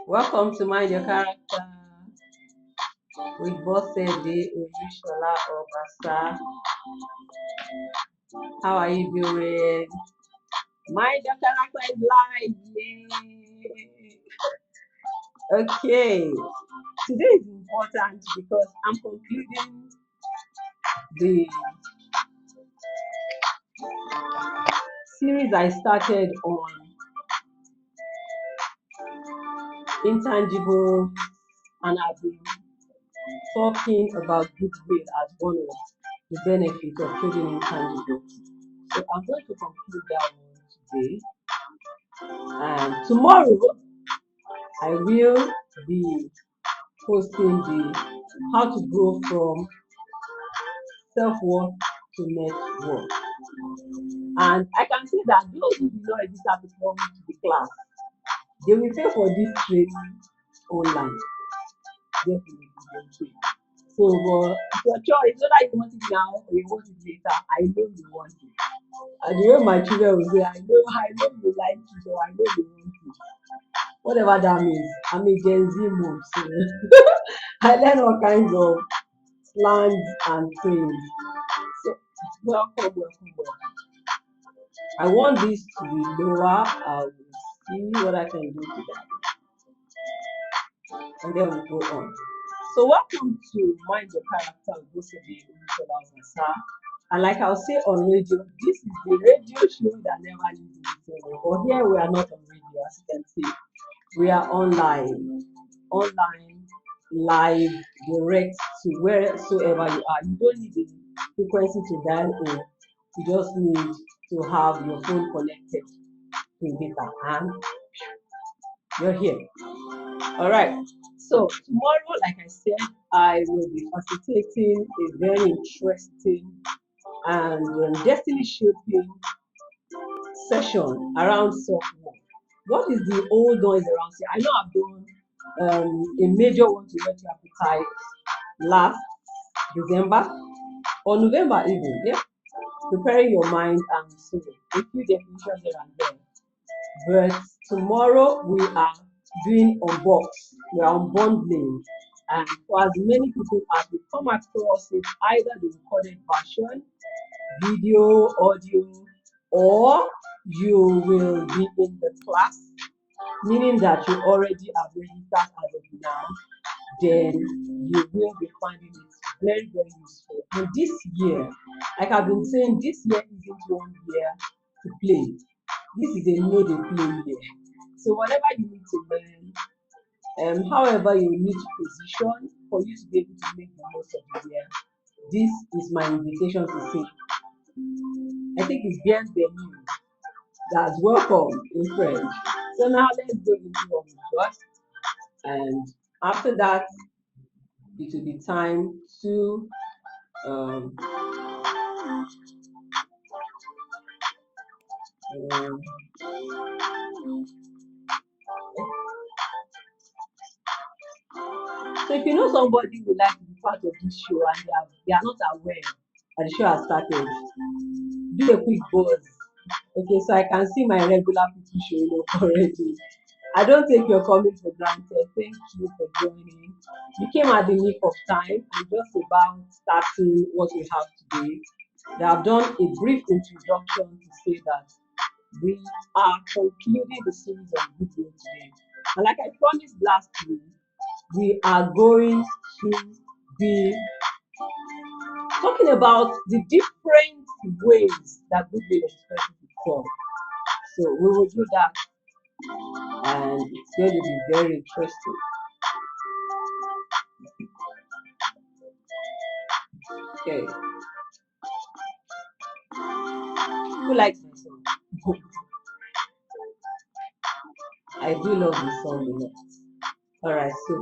Welcome to Mind Your Character with Bossede Olusola-Obasa. How are you doing? Mind Your Character is live. Yay. Okay, today is important because I'm concluding the series I started on intangible, and I've been talking about goodwill as one of the benefits of trading intangible. So I'm going to conclude that one today. And tomorrow I will be posting the how to grow from self-worth to net worth. And I can say that those who did not register to come to the class, they will pay for this training online. Definitely they will pay. So it's your choice whether you want it now or you want it later. I know you want it. And the way my children will say, I know you like it or I know you want it. Whatever that means. I'm a Gen Z move, so I learn all kinds of slangs and things. So welcome. I want this to be lower. I will see what I can do to that. And then we'll go on. So welcome to Mind Your Character with Bossede Olusola-Obasa. And like I'll say on radio, this is the radio show that never leaves the table. But here we are not on radio, as you can see. We are online, live, direct to wheresoever you are. You don't need a frequency to dial in. You just need to have your phone connected to data, and you're here. All right. So tomorrow, like I said, I will be facilitating a very interesting and destiny shaping session around self-worth. What is the old noise around here? I know I've done a major one to whet your appetite last December or November even. Yeah, preparing your mind and soul. A few definitions here and there. But tomorrow we are doing unbox. We are unbundling. And for as many people as we come across it, either the recorded version, video, audio, or you will be in the class, meaning that you already have registered as of now, then you will be finding it very, very useful. And this year, like I've been saying, this year isn't one year to play. This is a know the play year. So whatever you need to learn, however you need to position for you to be able to make the most of the year, this is my invitation to say, I think it's bien venu. That's welcome in French. So now let's go into what we got. And after that, it will be time to um, um, so if you know somebody who would like to be part of this show and they are not aware that the show has started, do a quick buzz. Okay, so I can see my regular people showing up already. I don't take your comment for granted. Thank you for joining. You came at the nick of time and just about starting what we have today. They have done a brief introduction to say that we are concluding the series of Goodwill today. And like I promised last week, we are going to be talking about the different ways that Goodwill expresses itself. So we will do that, and it's going to be very interesting. Okay, who likes my song? I do love the song a lot. Alright, so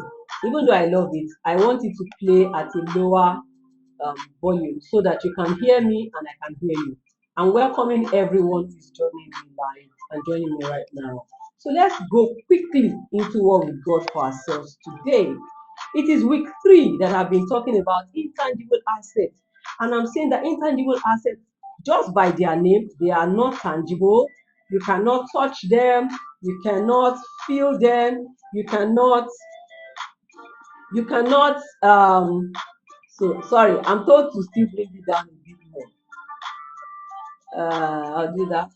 even though I love it, I want it to play at a lower volume so that you can hear me and I can hear you. I'm welcoming everyone who's joining me live and joining me right now. So let's go quickly into what we got for ourselves today. It is week 3 that I've been talking about intangible assets. And I'm saying that intangible assets, just by their name, they are not tangible. You cannot touch them. You cannot feel them. You cannot. So sorry, I'm told to still bring it down a bit more. I'll do that.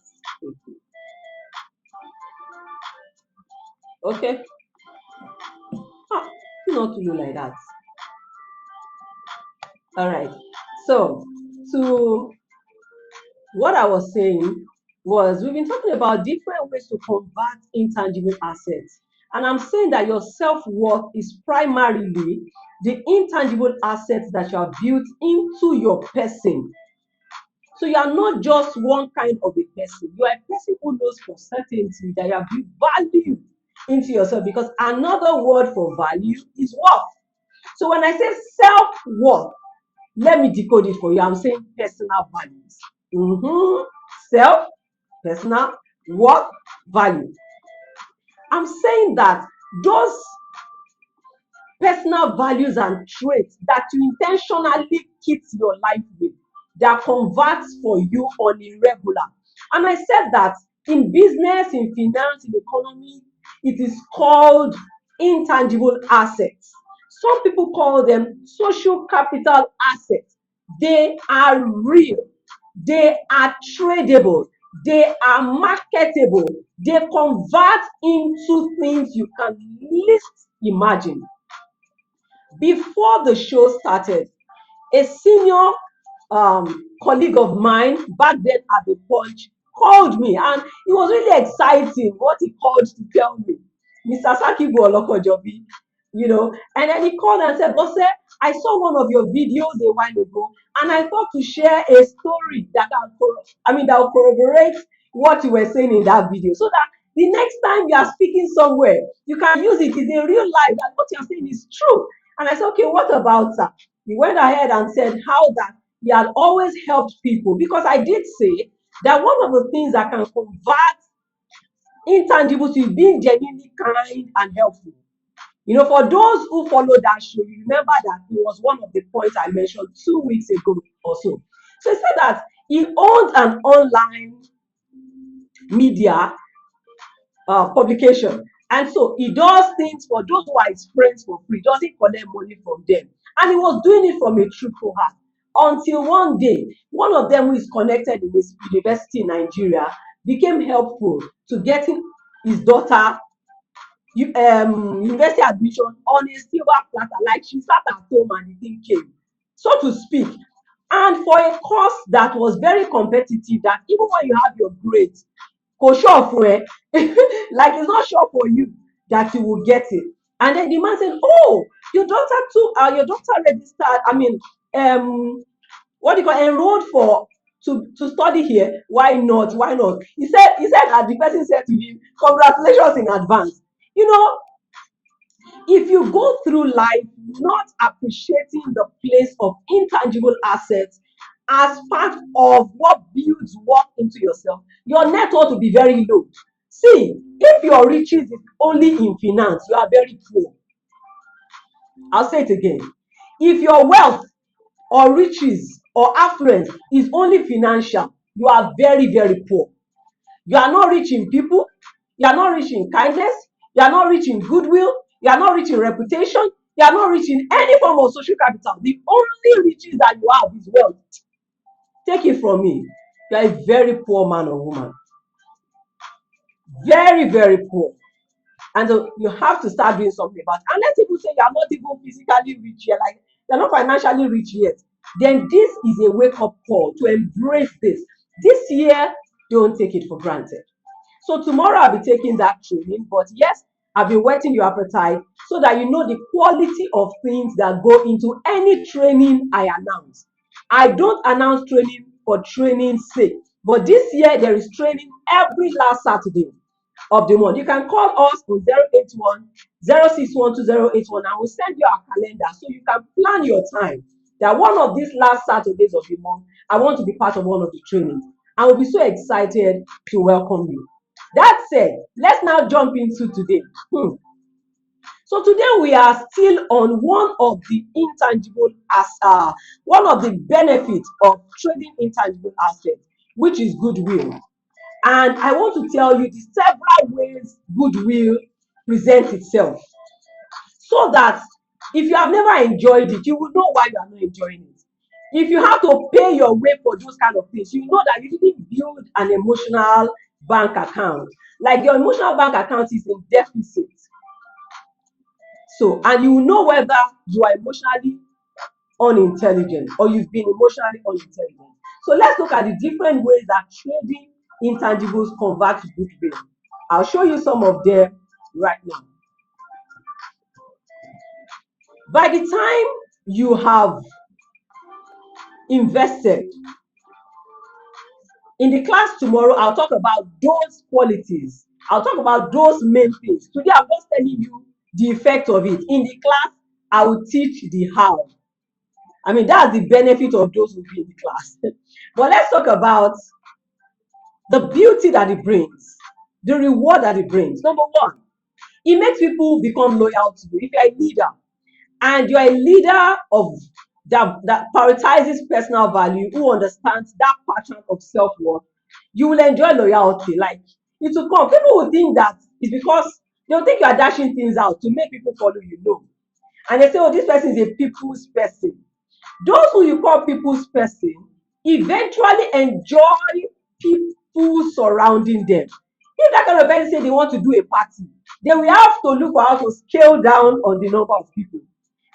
Okay. Ah, not to do like that. All right. So to what I was saying was we've been talking about different ways to convert intangible assets. And I'm saying that your self-worth is primarily the intangible assets that you have built into your person. So you are not just one kind of a person. You are a person who knows for certainty that you have built value into yourself, because another word for value is worth. So when I say self-worth, let me decode it for you. I'm saying personal values. Self, personal, worth, value. I'm saying that those personal values and traits that you intentionally keep your life with, that converts for you on a regular. And I said that in business, in finance, in economy, it is called intangible assets. Some people call them social capital assets. They are real, they are tradable, they are marketable, they convert into things you can least imagine. Before the show started, a senior colleague of mine back then at the Punch called me, and it was really exciting what he called to tell me. Mr. Sakibu Olokojobi, and then he called and said, Bosse, I saw one of your videos a while ago, and I thought to share a story that will corroborate what you were saying in that video, so that the next time you are speaking somewhere, you can use it in a real life that what you're saying is true. And I said, okay, what about that? He went ahead and said how that he had always helped people, because I did say that one of the things that can convert intangibles is being genuinely kind and helpful. For those who follow that show, you remember that it was one of the points I mentioned 2 weeks ago or so. So he said that he owns an online media publication. And so he does things for those who are his friends for free. He doesn't collect money from them. And he was doing it from a truthful heart. Until one day, one of them who is connected in this university in Nigeria became helpful to getting his daughter university admission on a silver platter. Like, she sat at home and the thing came, so to speak. And for a course that was very competitive, that even when you have your grades, go sure for it, like it's not sure for you that you will get it. And then the man said, oh, your daughter registered, what do you call, enrolled for to study here. Why not? He said that the person said to him, congratulations in advance. you know if you go through life not appreciating the place of intangible assets as part of what builds worth into yourself, your net worth will be very low. See, if your riches is only in finance, you are very poor. I'll say it again. If your wealth or riches or affluence is only financial, you are very, very poor. You are not rich in people. You are not rich in kindness. You are not rich in goodwill. You are not rich in reputation. You are not rich in any form of social capital. The only riches that you have is wealth. Take it from me. You are a very poor man or woman. Very, very poor. And so you have to start doing something about it. Unless people say you are not even physically rich yet, like you're not financially rich yet, then this is a wake-up call to embrace this. This year, don't take it for granted. So tomorrow I'll be taking that training. But yes, I've been whetting your appetite so that you know the quality of things that go into any training I announce. I don't announce training for training's sake. But this year there is training every last Saturday of the month. You can call us on 081 0612081 and we'll send you our calendar so you can plan your time. That one of these last Saturdays of the month, I want to be part of one of the trainings. I will be so excited to welcome you. That said, let's now jump into today. So today we are still on one of the intangible as one of the benefits of trading intangible assets, which is goodwill. And I want to tell you the several ways goodwill presents itself, so that if you have never enjoyed it, you will know why you are not enjoying it. If you have to pay your way for those kind of things, you know that you didn't build an emotional bank account. Like your emotional bank account is in deficit. So, and you will know whether you are emotionally unintelligent or you've been emotionally unintelligent. So let's look at the different ways that trading intangibles convert to goodwill. I'll show you some of them right now. By the time you have invested in the class tomorrow, I'll talk about those qualities. I'll talk about those main things. Today, I'm just telling you the effect of it. In the class, I will teach the how. I mean, that's the benefit of those who be in the class. But let's talk about the beauty that it brings, the reward that it brings. Number one, it makes people become loyal to you. If you're a leader and you're a leader of that prioritizes personal value, who understands that pattern of self-worth, you will enjoy loyalty. Like, it will come. People will think that it's because they'll think you are dashing things out to make people follow you. No. And they say, oh, this person is a people's person. Those who you call people's person eventually enjoy people surrounding them. If that kind of person say they want to do a party, they will have to look for how to scale down on the number of people.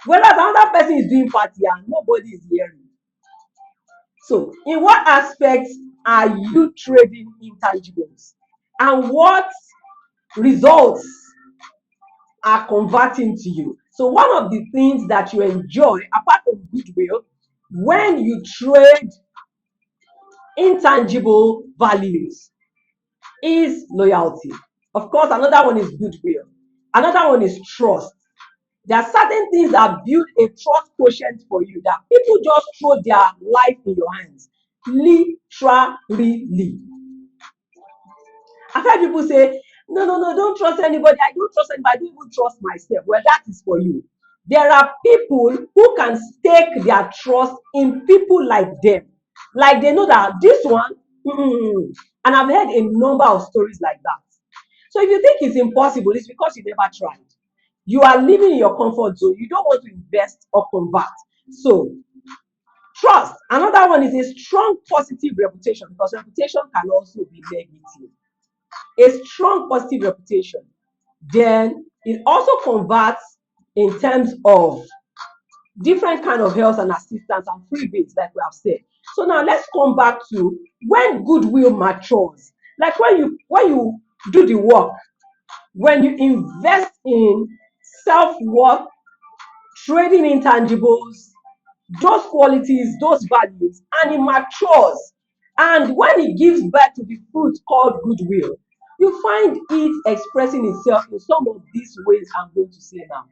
Whereas another person is doing party and nobody is hearing. So, in what aspects are you trading intangibles? And what results are converting to you? So, one of the things that you enjoy, apart from goodwill, when you trade intangible values, is loyalty. Of course, another one is goodwill. Another one is trust. There are certain things that build a trust quotient for you that people just throw their life in your hands. Literally. I've heard people say, no, no, no, don't trust anybody. I don't trust anybody. I don't even trust myself. Well, that is for you. There are people who can stake their trust in people like them. Like they know that this one, and I've heard a number of stories like that. So if you think it's impossible, it's because you never tried. You are living in your comfort zone. You don't want to invest or convert. So trust. Another one is a strong positive reputation, because reputation can also be negative. A strong positive reputation. Then it also converts in terms of different kind of help and assistance and freebies, like we have said. So now let's come back to when goodwill matures. Like when you do the work, when you invest in self-worth, trading intangibles, those qualities, those values, and it matures. And when it gives birth to the fruit called goodwill, you find it expressing itself in some of these ways I'm going to say now.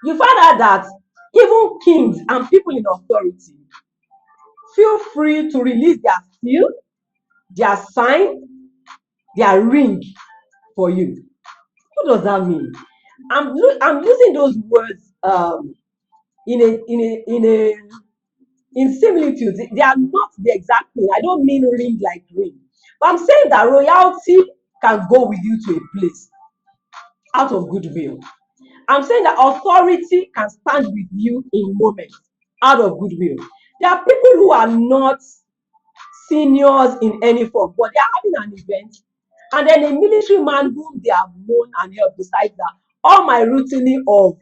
You find out that even kings and people in authority feel free to release their seal, their sign, their ring for you. What does that mean? I'm using those words in similitudes. They are not the exact thing. I don't mean ring like ring, but I'm saying that royalty can go with you to a place out of goodwill. I'm saying that authority can stand with you in moments out of goodwill. There are people who are not seniors in any form, but they are having an event, and then a military man whom they have known and helped decides that all my routine of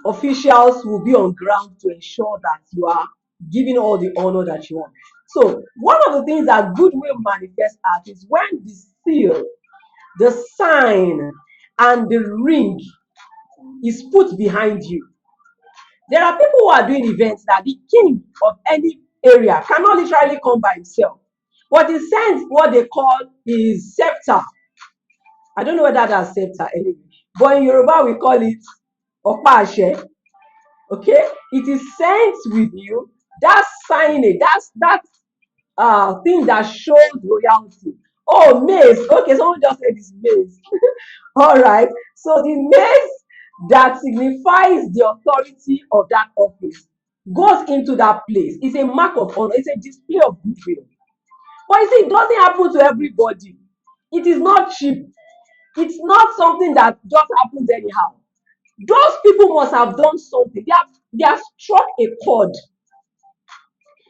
officials will be on ground to ensure that you are giving all the honor that you want. So one of the things that goodwill manifests as is when the seal, the sign, and the ring is put behind you. There are people who are doing events that the king of any area cannot literally come by himself, but he sends what they call his scepter. I don't know whether that's scepter anyway, but in Yoruba we call it Opashe. Okay, it is sent with you. That signage, that thing that shows royalty. Oh, mace. Okay, someone just said it's mace. All right. So the mace that signifies the authority of that office goes into that place. It's a mark of honor. It's a display of goodwill. But you see, it doesn't happen to everybody. It is not cheap. It's not something that just happens anyhow. Those people must have done something. They have struck a chord.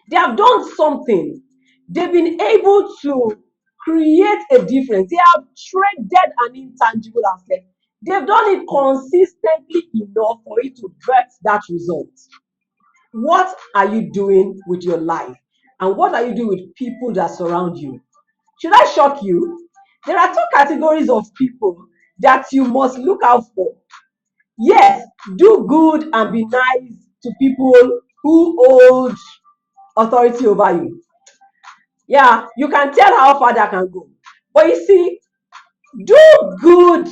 They have done something. They've been able to create a difference. They have traded an intangible asset. They've done it consistently enough for it to get that result. What are you doing with your life? And what are you doing with people that surround you? Should I shock you? There are two categories of people that you must look out for. Yes, do good and be nice to people who hold authority over you. Yeah, you can tell how far that can go. But you see, do good,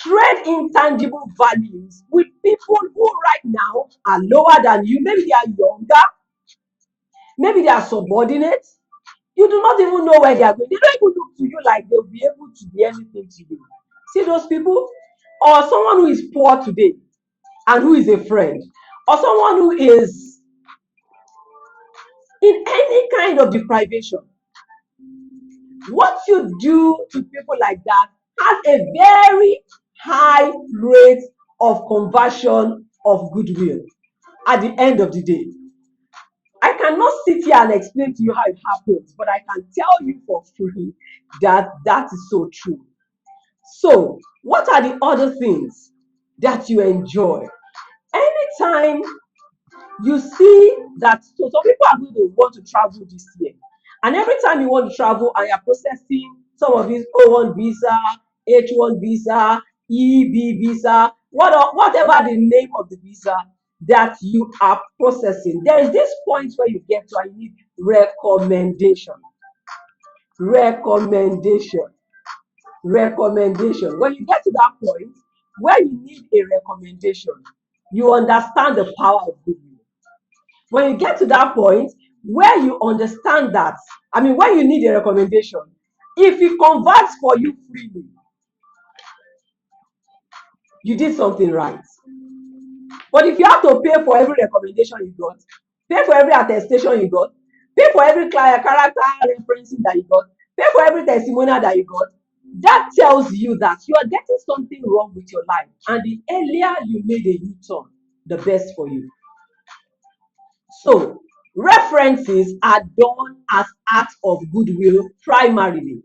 trade intangible values with people who right now are lower than you. Maybe they are younger, maybe they are subordinates. You do not even know where they are going. They don't even look to you like they'll be able to be anything to you. See those people? Or someone who is poor today and who is a friend, or someone who is in any kind of deprivation. What you do to people like that has a very high rate of conversion of goodwill at the end of the day. I cannot sit here and explain to you how it happens, but I can tell you for free that that is so true. So, what are the other things that you enjoy? Anytime you see that, so some people are going to want to travel this year, and every time you want to travel and you're processing some of these O1 visa, H1 visa, EB visa, whatever the name of the visa that you are processing, there is this point where you get to and you need recommendation. Recommendation. Recommendation. When you get to that point where you need a recommendation, you understand the power of goodwill. When you get to that point where you understand that, I mean, when you need a recommendation, if it converts for you freely, you did something right. But if you have to pay for every recommendation you got, pay for every attestation you got, pay for every client character referencing that you got, pay for every testimonial that you got, that tells you that you are getting something wrong with your life. And the earlier you made a U-turn, the best for you. So, references are done as acts of goodwill primarily.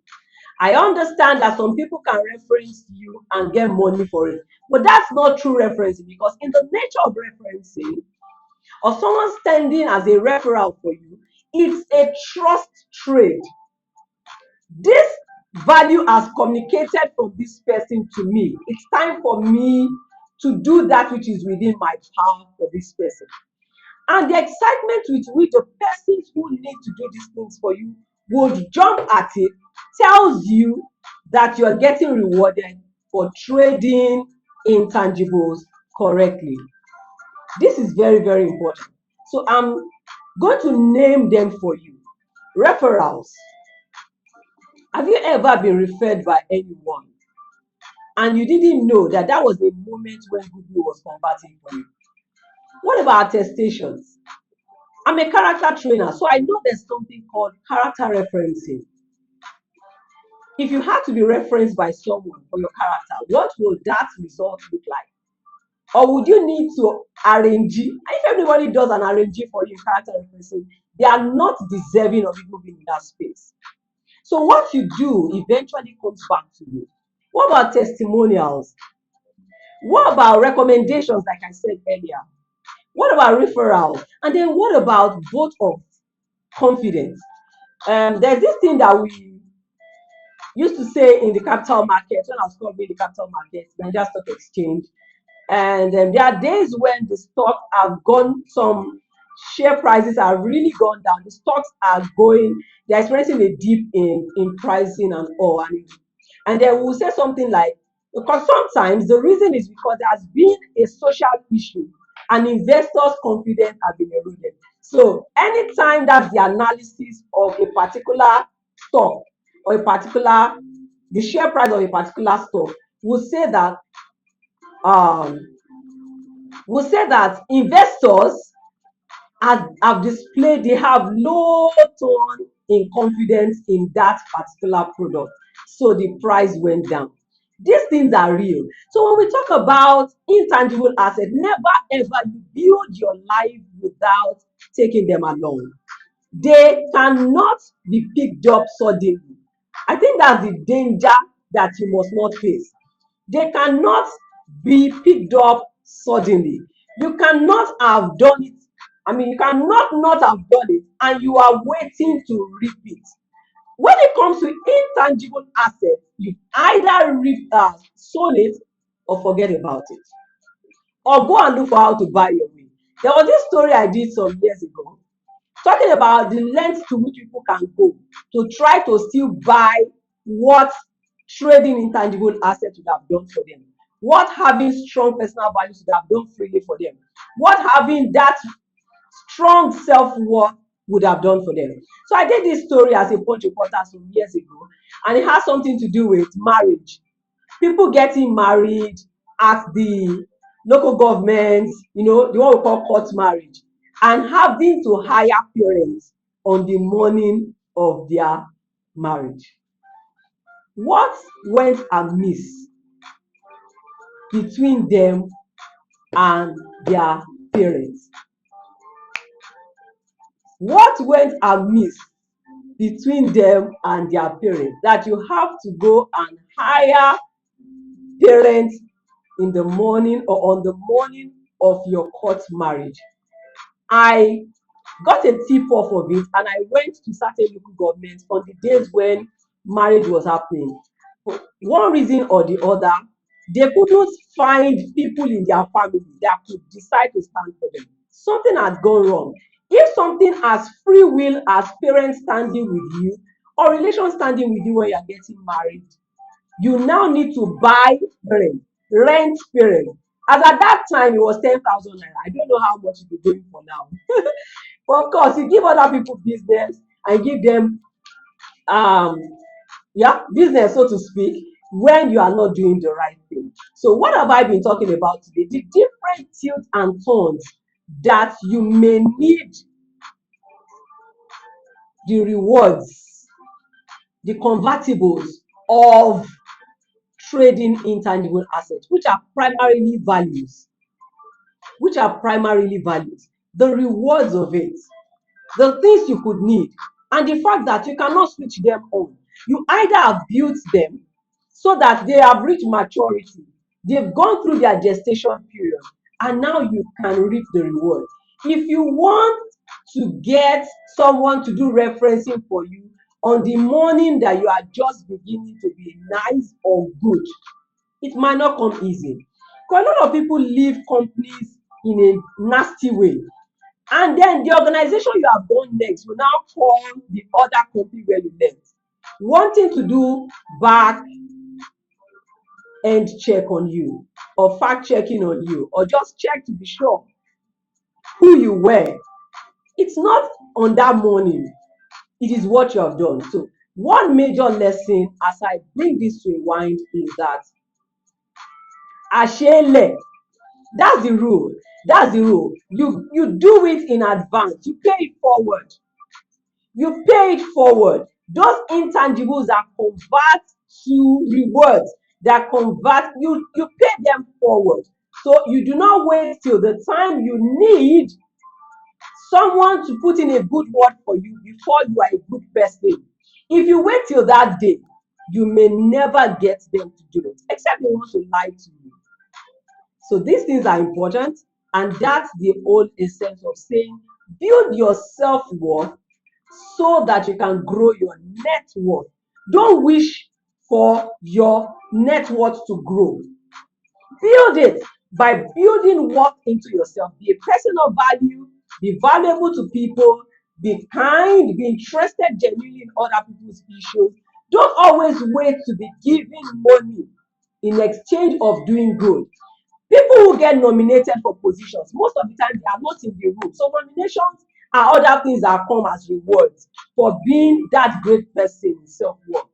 I understand that some people can reference you and get money for it, but that's not true referencing, because in the nature of referencing or someone standing as a referral for you, it's a trust trade. This value has communicated from this person to me. It's time for me to do that which is within my power for this person. And the excitement with which the persons who need to do these things for you would jump at it tells you that you are getting rewarded for trading intangibles correctly. This is very, very important. So I'm going to name them for you. Referrals. Have you ever been referred by anyone and you didn't know that that was a moment when Google was converting for you? What about attestations? I'm a character trainer, so I know there's something called character referencing. If you had to be referenced by someone for your character, what would that result look like? Or would you need to arrange? And if everybody does an arrange for you in character referencing, they are not deserving of even being in that space. So what you do eventually comes back to you. What about testimonials? What about recommendations, like I said earlier? What about referrals? And then what about vote of confidence? There's this thing that we used to say in the capital market when I was covering the capital market, Nigeria Stock Exchange. And there are days when the stock have gone, some share prices are really gone down. The stocks are going, they're experiencing a dip in pricing and all. And then we'll say something like, because sometimes the reason is because there has been a social issue and investors' confidence have been eroded. So anytime that's the analysis of a particular stock or a particular, the share price of a particular stock, we'll say that um, investors have displayed, they have low tone in confidence in that particular product. So the price went down. These things are real. So when we talk about intangible assets, never ever you build your life without taking them along. They cannot be picked up suddenly. I think that's the danger that you must not face. They cannot be picked up suddenly. You cannot have done it. I mean, you cannot not have done it, and you are waiting to reap it. When it comes to intangible assets, you either sold it or forget about it, or go and look for how to buy your way. There was this story I did some years ago talking about the lengths to which people can go to try to still buy what trading intangible assets would have done for them, what having strong personal values would have done freely for them, what having that strong self-worth would have done for them. So I did this story as a punch reporter some years ago, and it has something to do with marriage. People getting married at the local government, the one we call court marriage, and having to hire parents on the morning of their marriage. What went amiss between them and their parents? What went amiss between them and their parents that you have to go and hire parents in the morning or on the morning of your court marriage? I got a tip off of it, and I went to certain local governments on the days when marriage was happening. For one reason or the other, they couldn't find people in their family that could decide to stand for them. Something had gone wrong. If something as free will as parents standing with you or relation standing with you when you are getting married, you now need to buy parents, rent parents. As at that time, it was 10,000 naira. I don't know how much it is going for now. But of course, you give other people business and give them um business, so to speak, when you are not doing the right thing. So what have I been talking about today? The different tilts and turns that you may need the rewards, the convertibles of trading intangible assets, which are primarily values, the rewards of it, the things you could need, and the fact that you cannot switch them on. You either have built them so that they have reached maturity, they've gone through their gestation period, and now you can reap the reward. If you want to get someone to do referencing for you on the morning that you are just beginning to be nice or good, it might not come easy. Because a lot of people leave companies in a nasty way, and then the organization you have gone next will now call the other company where you left, wanting to do back end check on you, or fact checking on you, or just check to be sure who you were. It's not on that morning, it is what you have done. So one major lesson as I bring this to a wind is that ashele, that's the rule. That's the rule. You do it in advance. You pay it forward. You pay it forward. Those intangibles that convert to rewards, that convert, you pay them forward. So you do not wait till the time you need someone to put in a good word for you before you are a good person. If you wait till that day, you may never get them to do it, except they want to lie to you. So these things are important, and that's the whole essence of saying build your self-worth so that you can grow your net worth. Don't wish for your net worth to grow. Build it by building worth into yourself. Be a person of value, be valuable to people, be kind, be interested genuinely in other people's issues. Don't always wait to be given money in exchange of doing good. People who get nominated for positions, most of the time they are not in the room. So nominations are other things that come as rewards for being that great person in self-worth.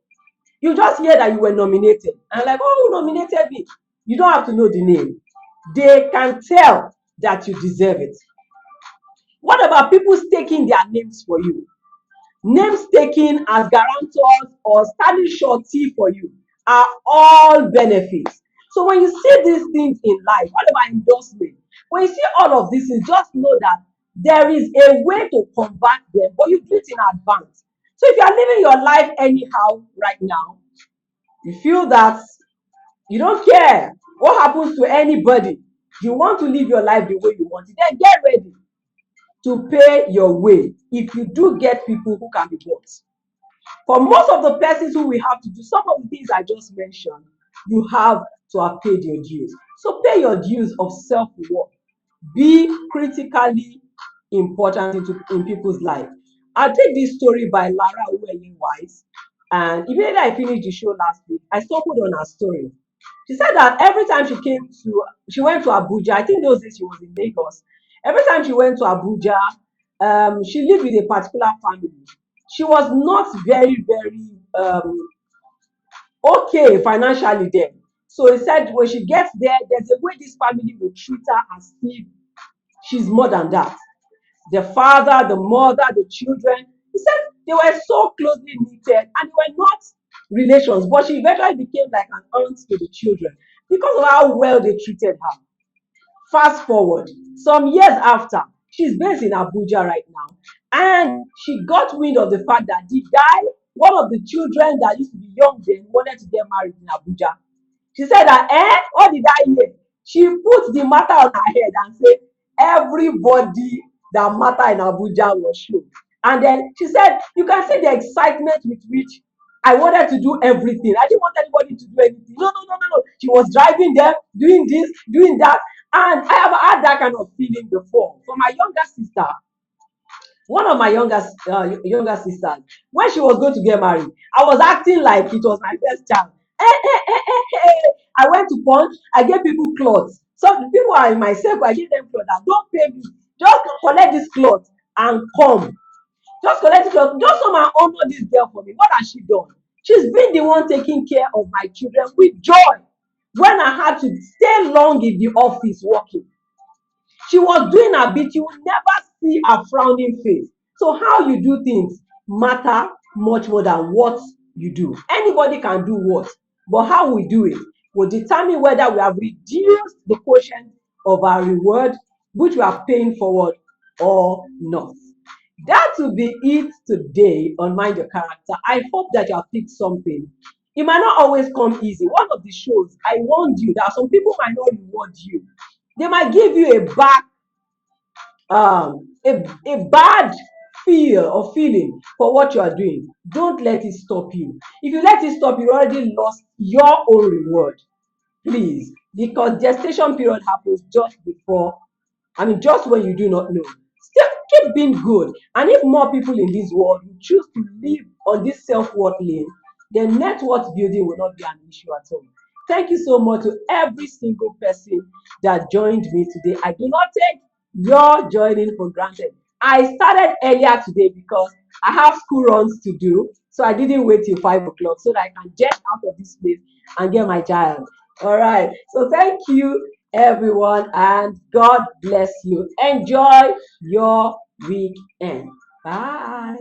You just hear that you were nominated and like, oh, who nominated me? You don't have to know the name. They can tell that you deserve it. What about people staking their names for you? names taken as guarantors, or standing surety for you are all benefits. So when you see these things in life, all about endorsement, when you see all of these things, just know that there is a way to combat them, but you do it in advance. So if you are living your life anyhow right now, you feel that you don't care what happens to anybody, you want to live your life the way you want it, then get ready to pay your way if you do get people who can be bought. For most of the persons who we have to do some of the things I just mentioned, you have to have paid your dues. So pay your dues of self-worth. Be critically important in people's life. I'll take this story by Lara Uwelin Wise. And immediately I finished the show last week, I stumbled on her story. She said that every time she went to Abuja. I think those days she was in Lagos. Every time she went to Abuja, she lived with a particular family. She was not very okay financially then. So he said when she gets there, there's a way this family will treat her as if she's more than that. The father, the mother, the children. He said they were so closely knitted and they were not relations, but she eventually became like an aunt to the children because of how well they treated her. Fast forward some years after, she's based in Abuja right now, and she got wind of the fact that the guy, one of the children that used to be young then, wanted to get married in Abuja. She said that, what did I hear? She put the matter on her head and said, everybody that matter in Abuja was shown. And then she said, you can see the excitement with which I wanted to do everything. I didn't want anybody to do anything. No, no, no, no, no. She was driving them, doing this, doing that. And I have had that kind of feeling before. For my younger sister, one of my younger sisters, when she was going to get married, I was acting like it was my first child. I went to punch, I gave people clothes. So the people are in my circle, I give them clothes. Don't pay me, just collect this cloth and come. Just collect this cloth. Just come and honor this girl for me. What has she done? She's been the one taking care of my children with joy. When I had to stay long in the office working, she was doing her bit. You will never see a frowning face. So how you do things matter much more than what you do. Anybody can do what, but how we do it will determine whether we have reduced the quotient of our reward, which we are paying forward, or not. That will be it today on Mind Your Character. I hope that you have picked something. It might not always come easy. One of the shows, I warned you that some people might not reward you. They might give you a bad feel or feeling for what you are doing. Don't let it stop you. If you let it stop you, already lost your own reward. Please, because gestation period happens just when you do not know. Still keep being good. And if more people in this world choose to live on this self-worth lane, then net worth building will not be an issue at all. Thank you so much to every single person that joined me today. I do not take your joining for granted. I started earlier today because I have school runs to do. So I didn't wait till 5 o'clock so that I can jet out of this place and get my child. All right. So thank you, everyone, and God bless you. Enjoy your weekend. Bye.